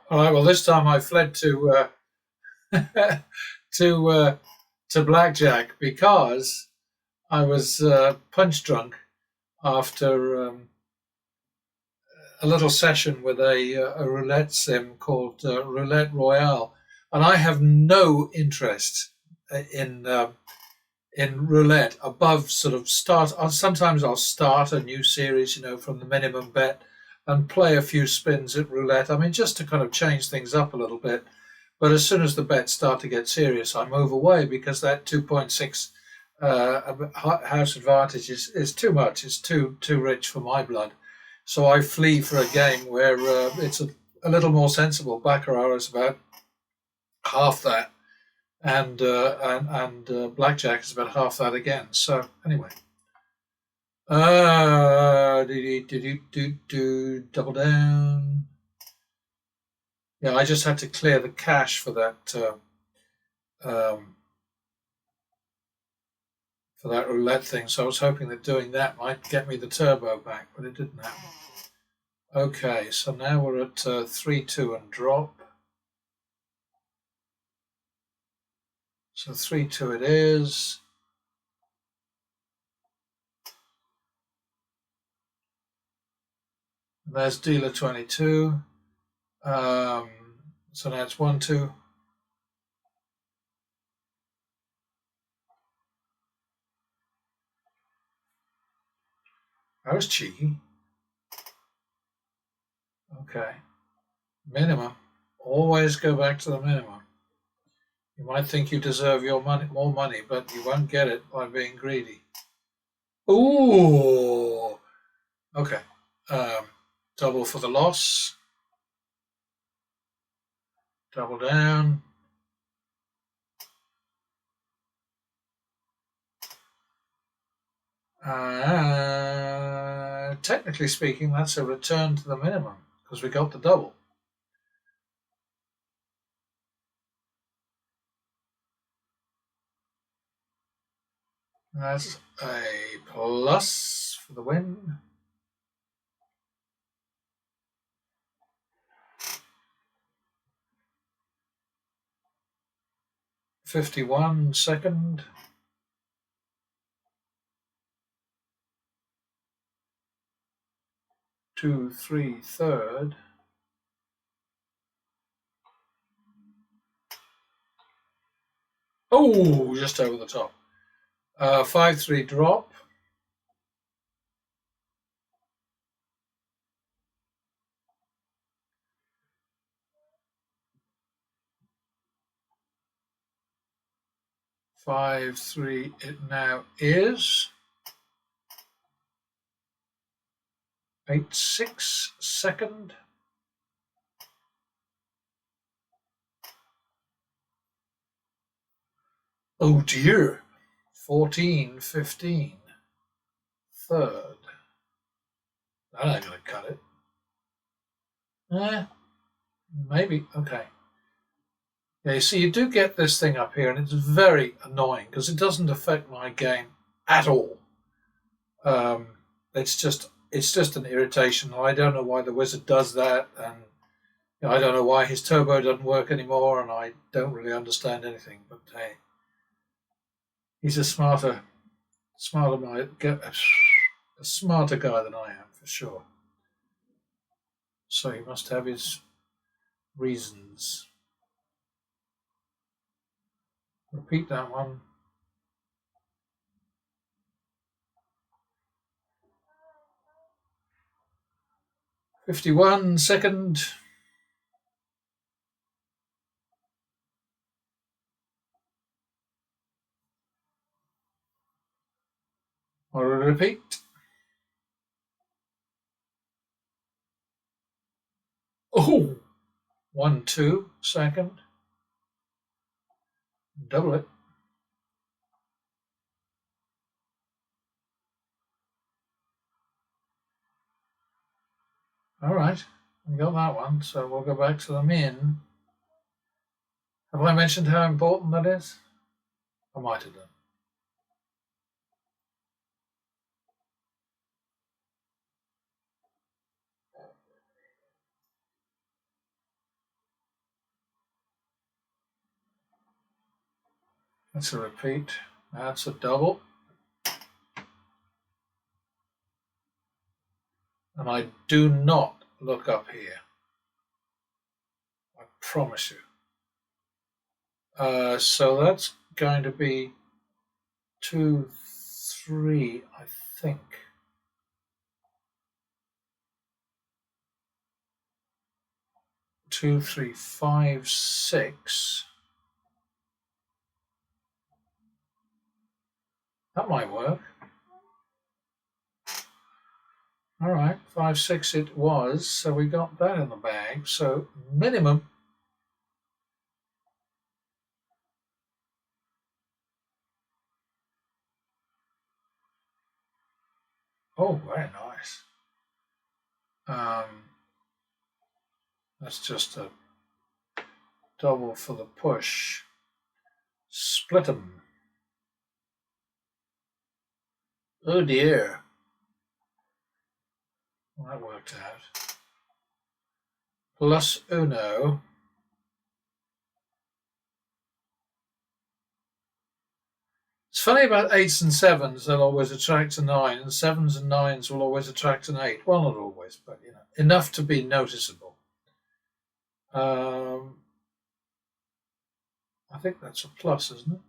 All right. Well, this time I fled to to blackjack because I was punch drunk after a little session with a roulette sim called Roulette Royale, and I have no interest in roulette above sort of start. Sometimes I'll start a new series, from the minimum bet, and play a few spins at roulette. I mean, just to kind of change things up a little bit. But as soon as the bets start to get serious, I move away because that 2.6 house advantage is too much. It's too rich for my blood. So I flee for a game where it's a little more sensible. Baccarat is about half that, and blackjack is about half that again. So anyway, double down. Yeah, I just had to clear the cache for that um, roulette thing. So I was hoping that doing that might get me the turbo back, but it didn't happen. Okay, so now we're at 3-2 and drop. So 3-2 it is. And there's dealer 22. So now it's 1-2. That was cheeky. Okay. Minimum. Always go back to the minimum. You might think you deserve your more money, but you won't get it by being greedy. Ooh. Okay. Double for the loss. Double down. Technically speaking, that's a return to the minimum because we got the double. That's a plus for the win. $51 second. 2-3 third. Oh, just over the top. 5-3 drop. Five, three, it now is. 8-6 second. Oh dear. 14-15 third. That ain't gonna cut it. Maybe. Okay. Yeah, you see, you do get this thing up here, and it's very annoying because it doesn't affect my game at all. It's just an irritation. I don't know why the wizard does that, and I don't know why his turbo doesn't work anymore, and I don't really understand anything. But hey, he's a smarter guy than I am for sure. So he must have his reasons. Repeat that one. 51 second. I'll repeat. Oh, 1-2 second. Double it. All right, we got that one. So we'll go back to the min. Have I mentioned how important that is? I might have done. That's a repeat. That's a double. And I do not look up here. I promise you. So that's going to be 2, 3, I think. 2, 3, 5, 6. That might work. All right, 5, 6 it was. So we got that in the bag. So minimum. Oh, very nice. That's just a double for the push. Split 'em. Oh dear. Well, that worked out. Plus uno. It's funny about 8s and 7s, they'll always attract a 9, and 7s and 9s will always attract an 8. Well, not always, but you know, enough to be noticeable. I think that's a plus, isn't it?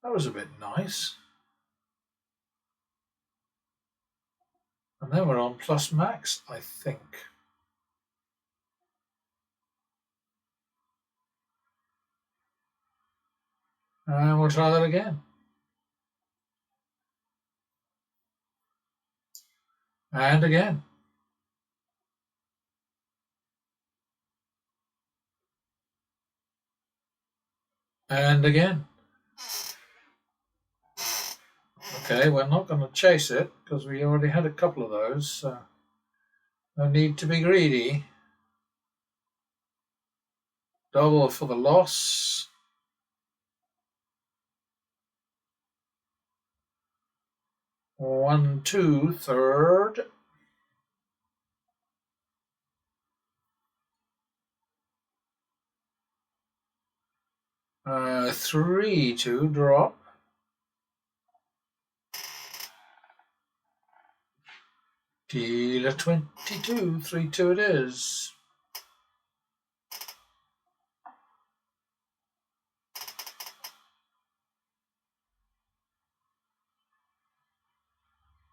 That was a bit nice. And then we're on plus max, I think. And we'll try that again. And again. And again. Okay, we're not going to chase it because we already had a couple of those. So no need to be greedy. Double for the loss. One, two, third. Three, two, drop. Dealer 22, 3, 2 it is.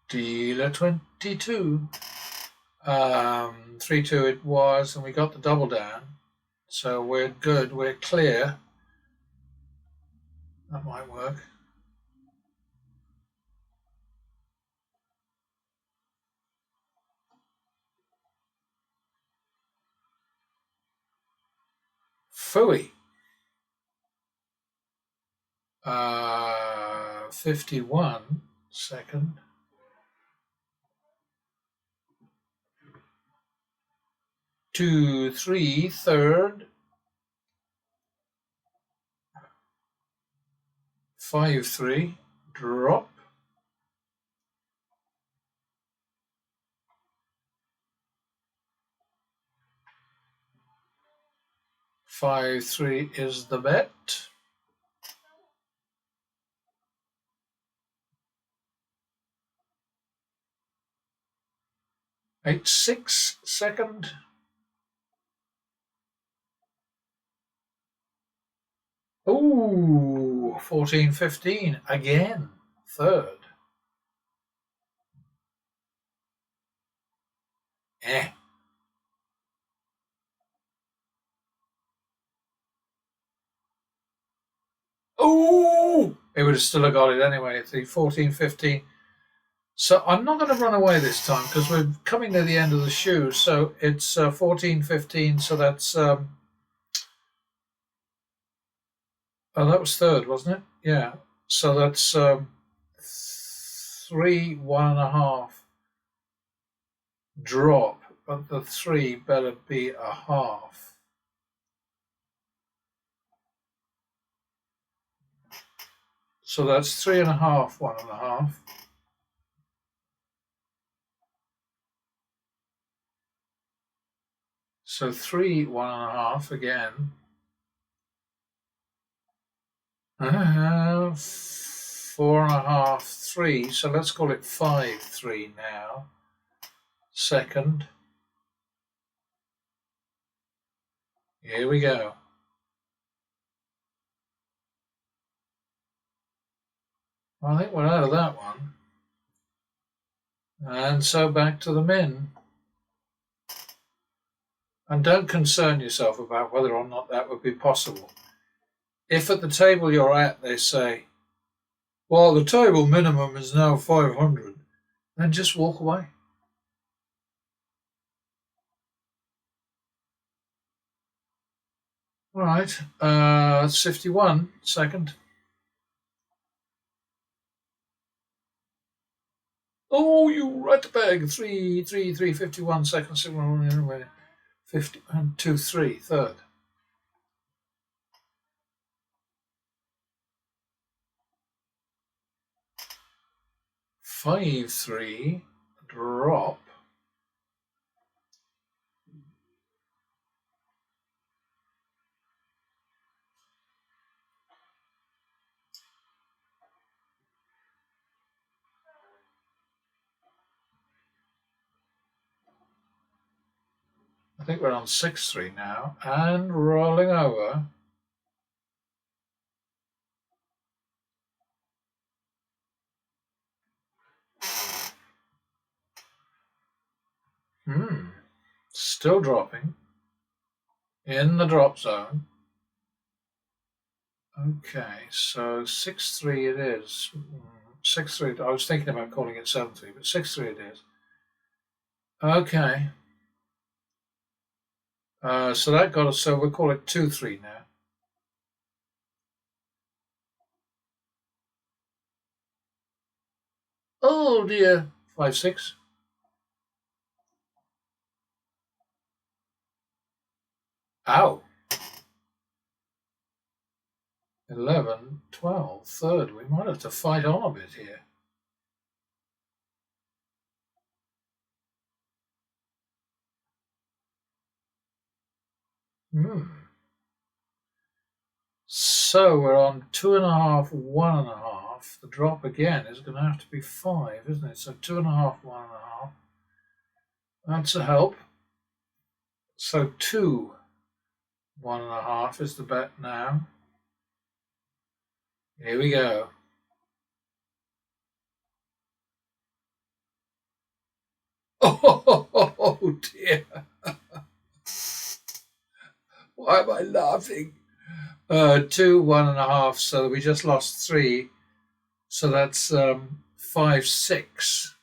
Dealer 22. 3, 2 it was, and we got the double down. So we're good, we're clear. That might work. Phooey. 51 second. 2, 3 third. 5, 3 drop. 5, 3 is the bet. 8, 6 second. Ooh, 14, 15 again, third. Ooh, it would have still got it anyway. The 14, 15. So I'm not going to run away this time because we're coming to the end of the shoe. So it's 14, 15. So that's oh, that was third, wasn't it? Yeah. So that's 3, 1.5 drop, but the 3 better be a half. So that's 3.5, 1.5. So 3, 1.5 again. 4.5, 3. So let's call it 5, 3 now. Second. Here we go. I think we're out of that one. And so back to the min. And don't concern yourself about whether or not that would be possible. If at the table you're at they say, well, the table minimum is now 500, then just walk away. All right, that's 51, second. Oh, you ratbag, 51, second, 50, and 2, 3, third. 5, 3, drop. I think we're on 6, 3 now, and rolling over. Still dropping in the drop zone. Okay, so 6, 3 it is. 6, 3. I was thinking about calling it 7, 3, but 6, 3 it is. Okay. So that got us. So we'll call it 2, 3 now. Oh dear. 5, 6. Ow. 11, 12, third. We might have to fight on a bit here. So we're on 2.5, 1.5. The drop again is going to have to be 5, isn't it? So 2.5, 1.5. That's a help. So 2, 1.5 is the bet now. Here we go. Oh dear. Why am I laughing? 2, 1.5. So we just lost 3. So that's 5, 6.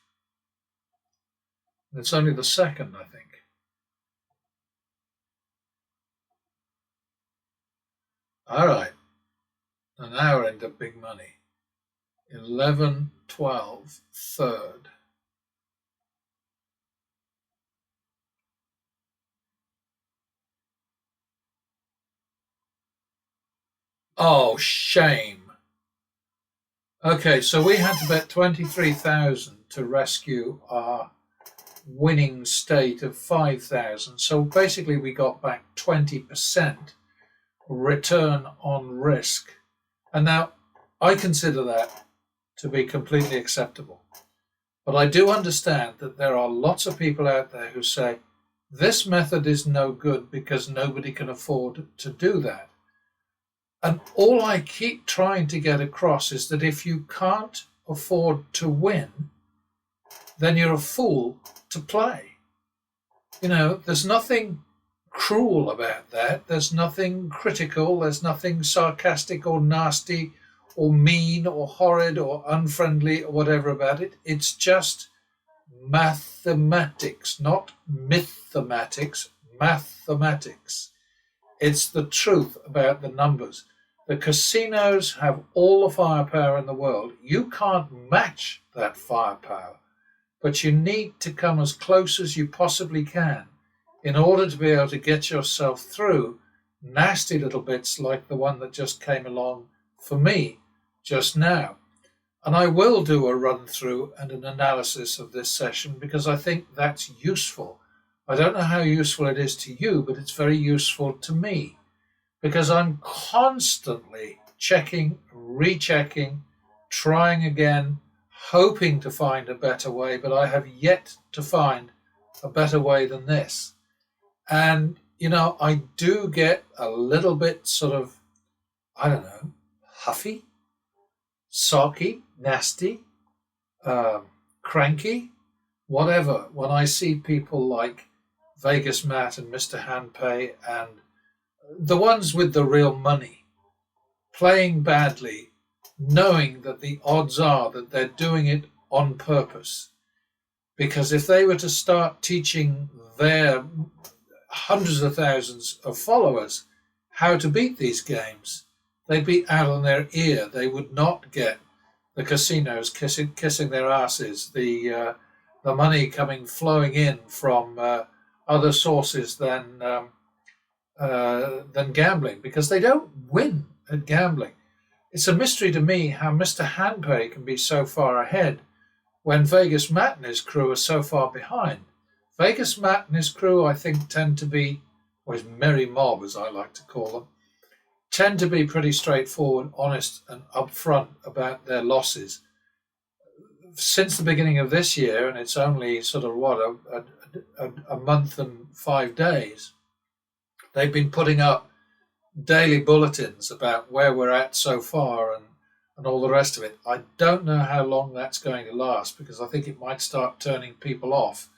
It's only the second, I think. All right. And now we're into big money. 11, 12, third. Oh, shame. Okay, so we had to bet 23,000 to rescue our winning state of 5,000. So basically we got back 20% return on risk. And now I consider that to be completely acceptable. But I do understand that there are lots of people out there who say, this method is no good because nobody can afford to do that. And all I keep trying to get across is that if you can't afford to win, then you're a fool to play. You know, there's nothing cruel about that. There's nothing critical. There's nothing sarcastic or nasty or mean or horrid or unfriendly or whatever about it. It's just mathematics, not mythematics, mathematics. It's the truth about the numbers. The casinos have all the firepower in the world. You can't match that firepower, but you need to come as close as you possibly can in order to be able to get yourself through nasty little bits like the one that just came along for me just now. And I will do a run through and an analysis of this session because I think that's useful. I don't know how useful it is to you, but it's very useful to me because I'm constantly checking, rechecking, trying again, hoping to find a better way, but I have yet to find a better way than this. And, I do get a little bit sort of, I don't know, huffy, sulky, nasty, cranky, whatever, when I see people like Vegas Matt and Mr. Handpay and the ones with the real money playing badly, knowing that the odds are that they're doing it on purpose. Because if they were to start teaching their hundreds of thousands of followers how to beat these games, they'd be out on their ear. They would not get the casinos kissing their asses, the money flowing in from other sources than gambling, because they don't win at gambling. It's a mystery to me how Mr. Handpay can be so far ahead when Vegas Matt and his crew are so far behind. Vegas Matt and his crew, I think, tend to be, or his merry mob, as I like to call them, tend to be pretty straightforward, honest, and upfront about their losses. Since the beginning of this year, and it's only sort of a month and 5 days, they've been putting up daily bulletins about where we're at so far and all the rest of it. I don't know how long that's going to last because I think it might start turning people off.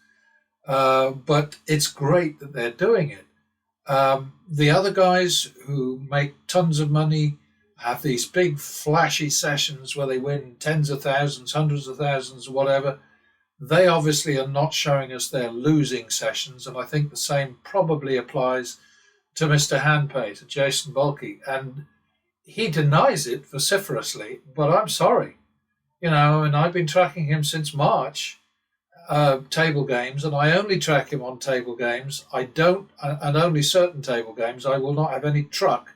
But it's great that they're doing it. The other guys who make tons of money have these big flashy sessions where they win tens of thousands, hundreds of thousands, whatever. They obviously are not showing us their losing sessions, and I think the same probably applies to Mr. Handpay, to Jason Bulkey, and he denies it vociferously, but I'm sorry. And I've been tracking him since March, table games, and I only track him on table games. I don't, and only certain table games. I will not have any truck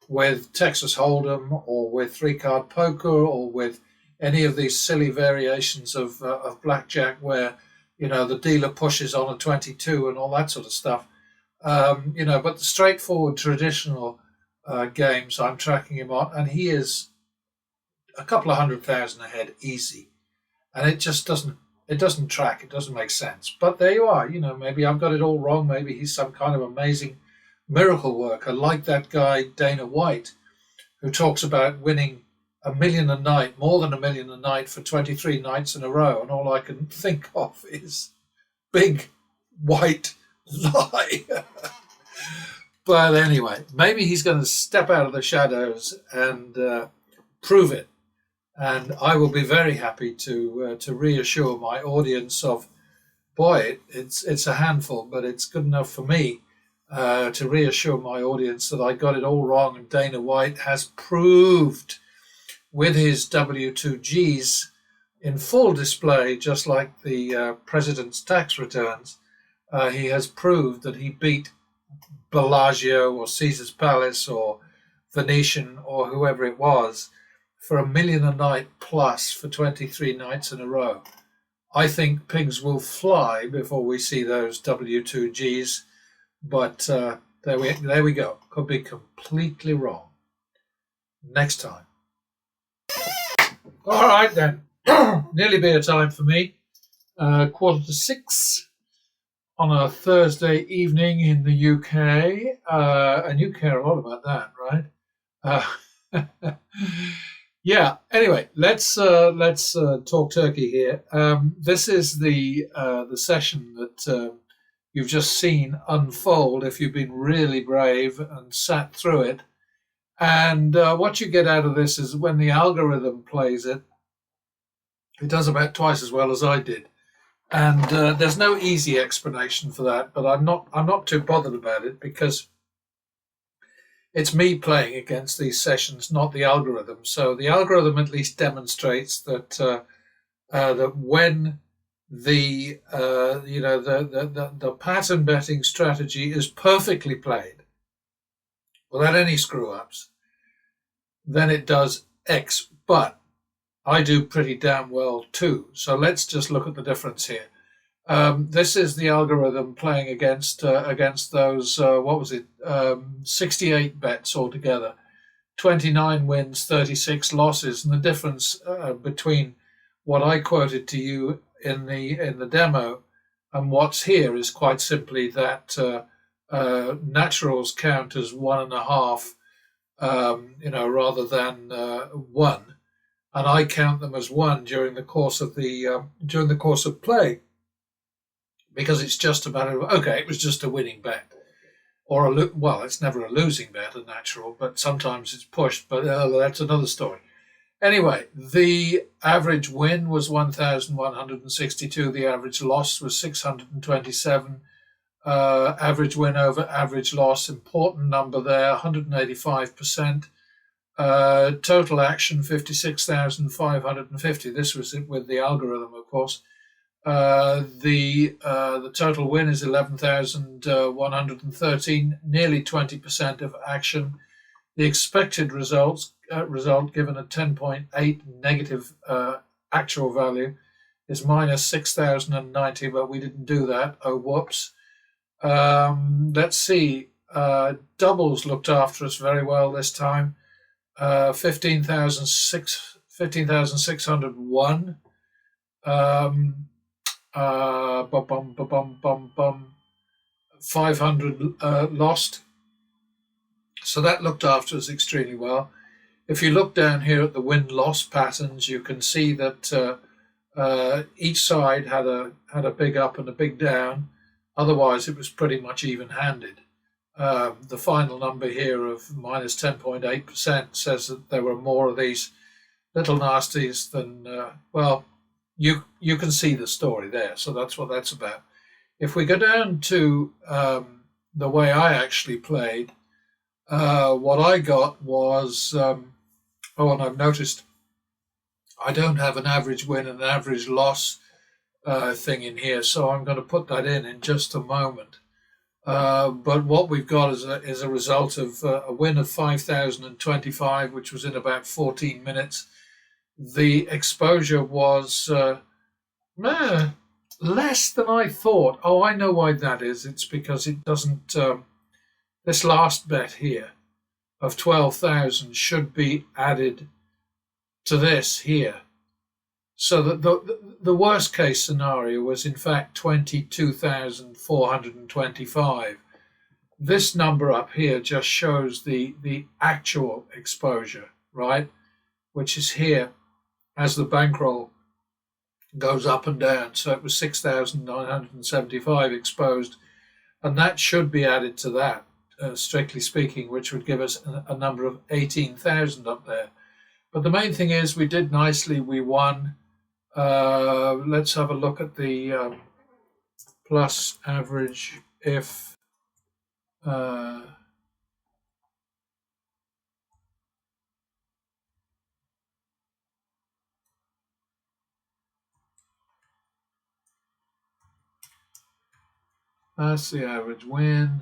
with Texas Hold'em or with three-card poker or with any of these silly variations of blackjack where, the dealer pushes on a 22 and all that sort of stuff. But the straightforward traditional games I'm tracking him on, and he is a couple of 100,000 ahead easy, and it just doesn't track. It doesn't make sense. But there you are. Maybe I've got it all wrong. Maybe he's some kind of amazing miracle worker, like that guy Dana White, who talks about winning $1 million a night, more than $1 million a night for 23 nights in a row, and all I can think of is big white lie. But anyway, maybe he's going to step out of the shadows and prove it. And I will be very happy to reassure my audience of, boy, it's a handful, but it's good enough for me to reassure my audience that I got it all wrong. And Dana White has proved with his W2Gs in full display, just like the president's tax returns, he has proved that he beat Bellagio or Caesar's Palace or Venetian or whoever it was for $1 million a night plus for 23 nights in a row. I think pigs will fly before we see those W2Gs, but there we go. Could be completely wrong. Next time. All right then. Nearly beer time for me. 5:45 on a Thursday evening in the UK, and you care a lot about that, right? Yeah. Anyway, let's talk turkey here. This is the session that you've just seen unfold if you've been really brave and sat through it. And what you get out of this is when the algorithm plays it, it does about twice as well as I did. And there's no easy explanation for that, but I'm not too bothered about it because it's me playing against these sessions, not the algorithm. So the algorithm at least demonstrates that that when the pattern betting strategy is perfectly played without any screw ups, then it does X. But I do pretty damn well too. So let's just look at the difference here. This is the algorithm playing against those, what was it, 68 bets altogether. 29 wins, 36 losses, and the difference between what I quoted to you in the demo and what's here is quite simply that naturals count as 1.5, rather than one, and I count them as one during the course of play, because it's just a matter of, okay, it was just a winning bet. Or well, it's never a losing bet, a natural, but sometimes it's pushed, but that's another story. Anyway, the average win was 1,162. The average loss was 627. Average win over average loss, important number there, 185%. Total action, 56,550. This was it with the algorithm, of course. The total win is 11,113, nearly 20% of action. The expected result given a 10.8 negative actual value is minus 6,090, but we didn't do that. Oh, whoops. Let's see. Doubles looked after us very well this time. 15,601. 500 lost. So that looked after us extremely well. If you look down here at the win-loss patterns, you can see that each side had a big up and a big down. Otherwise, it was pretty much even-handed. The final number here of minus 10.8% says that there were more of these little nasties than, you can see the story there. So that's what that's about. If we go down to the way I actually played, what I got was, and I've noticed I don't have an average win and an average loss thing in here, so I'm going to put that in just a moment. But what we've got is a result of a win of 5,025, which was in about 14 minutes. The exposure was less than I thought. Oh, I know why that is. It's because it doesn't. This last bet here of 12,000 should be added to this here. So that the worst case scenario was in fact 22,425. This number up here just shows the actual exposure, right? Which is here as the bankroll goes up and down. So it was 6,975 exposed, and that should be added to that, strictly speaking, which would give us a number of 18,000 up there. But the main thing is we did nicely. We won. Let's have a look at the plus average if that's the average win.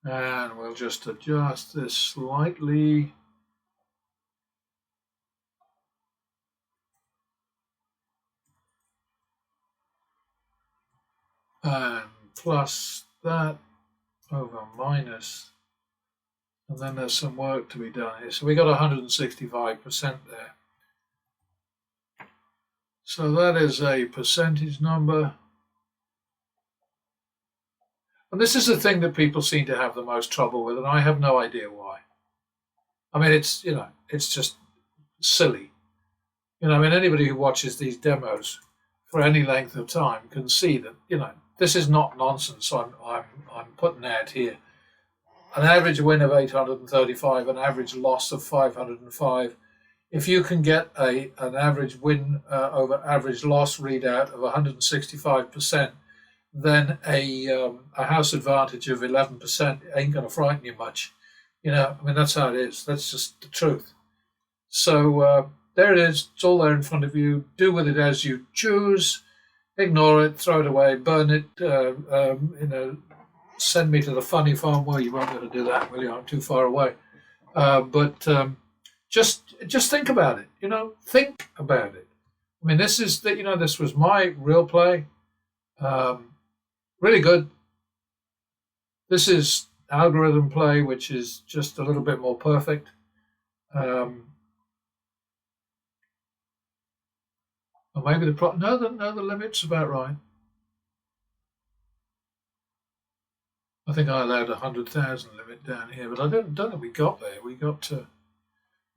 And we'll just adjust this slightly. And plus that over minus. And then there's some work to be done here. So we got 165% there. So that is a percentage number. And this is the thing that people seem to have the most trouble with, and I have no idea why. I mean, it's just silly. Anybody who watches these demos for any length of time can see that, this is not nonsense I'm putting out here. An average win of 835, an average loss of 505. If you can get an average win over average loss readout of 165%, then a house advantage of 11% ain't going to frighten you much. That's how it is. That's just the truth. So there it is. It's all there in front of you. Do with it as you choose. Ignore it, throw it away, burn it, send me to the funny farm. Well, you won't be able to do that, will you? I'm too far away. But just think about it. Think about it. I mean, this is that. This was my real play. Um, Really good. This is algorithm play, which is just a little bit more perfect. Um, or maybe the limit's about right. I think I allowed 100,000 limit down here, but I don't think we got there. We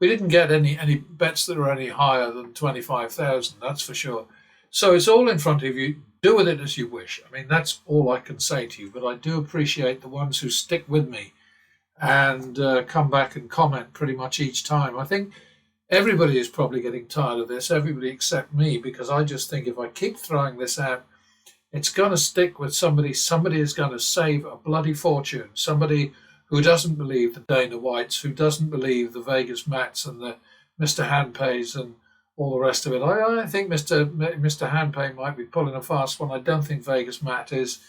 didn't get any bets that were any higher than 25,000. That's for sure. So it's all in front of you. Do with it as you wish. I mean, that's all I can say to you. But I do appreciate the ones who stick with me and come back and comment pretty much each time. I think everybody is probably getting tired of this. Everybody except me, because I just think if I keep throwing this out, it's going to stick with somebody. Somebody is going to save a bloody fortune. Somebody who doesn't believe the Dana Whites, who doesn't believe the Vegas Mats and the Mr. Handpays and all the rest of it. I think Mr. Handpay might be pulling a fast one. I don't think Vegas Matt is,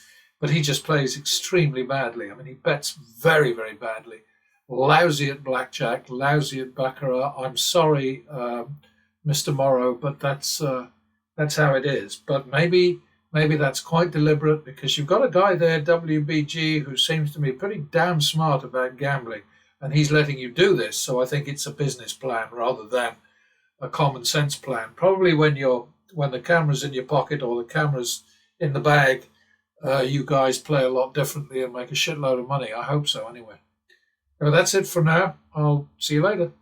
but he just plays extremely badly. I mean, he bets very, very badly. Lousy at blackjack, lousy at baccarat. I'm sorry, Mr. Morrow, but that's how it is. But maybe that's quite deliberate, because you've got a guy there, WBG, who seems to be pretty damn smart about gambling, and he's letting you do this. So I think it's a business plan rather than a common sense plan. Probably when the camera's in your pocket or the camera's in the bag, you guys play a lot differently and make a shitload of money. I hope so, anyway. Well, that's it for now. I'll see you later.